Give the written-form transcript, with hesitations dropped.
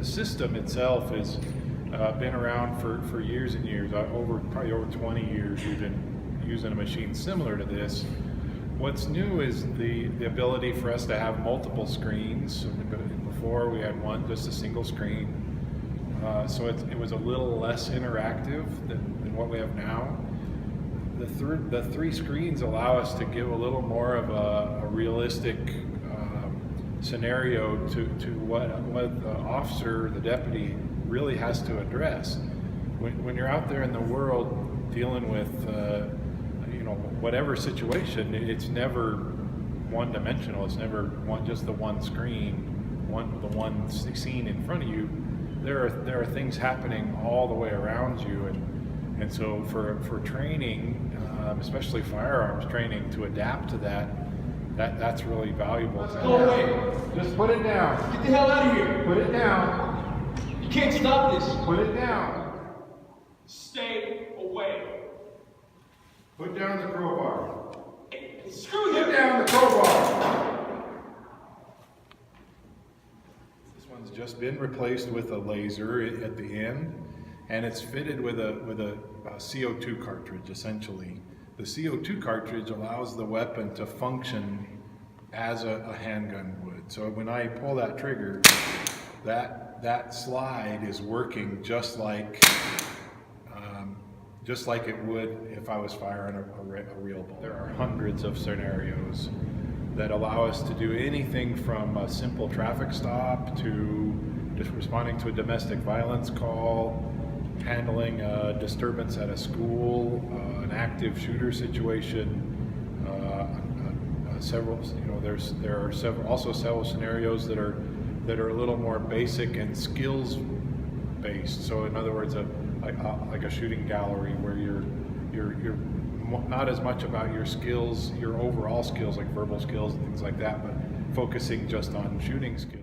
the system itself has been around for years and years. Probably over 20 years we've been using a machine similar to this. What's new is the ability for us to have multiple screens. Before we had just a single screen. So it was a little less interactive than what we have now. The three screens allow us to give a little more of a realistic scenario to what the officer, the deputy, really has to address. When you're out there in the world dealing with whatever situation, it's never one-dimensional. It's never just the one screen, the one scene in front of you. There are things happening all the way around you, and so for training, especially firearms training, to adapt to that's really valuable. Let's go away. Just put it down. Get the hell out of here. Put it down. You can't stop this. Put it down. Stay away. Put down the crowbar. Hey, screw you. Put down the crowbar. This one's just been replaced with a laser at the end, and it's fitted with a CO2 cartridge, essentially. The CO2 cartridge allows the weapon to function as a handgun would. So when I pull that trigger, that slide is working just like it would if I was firing a real bullet. There are hundreds of scenarios that allow us to do anything from a simple traffic stop to just responding to a domestic violence call, handling a disturbance at a school, an active shooter situation. There are several scenarios that are a little more basic and skills based. So in other words, like a shooting gallery where you're not as much about your skills, your overall skills like verbal skills and things like that, but focusing just on shooting skills.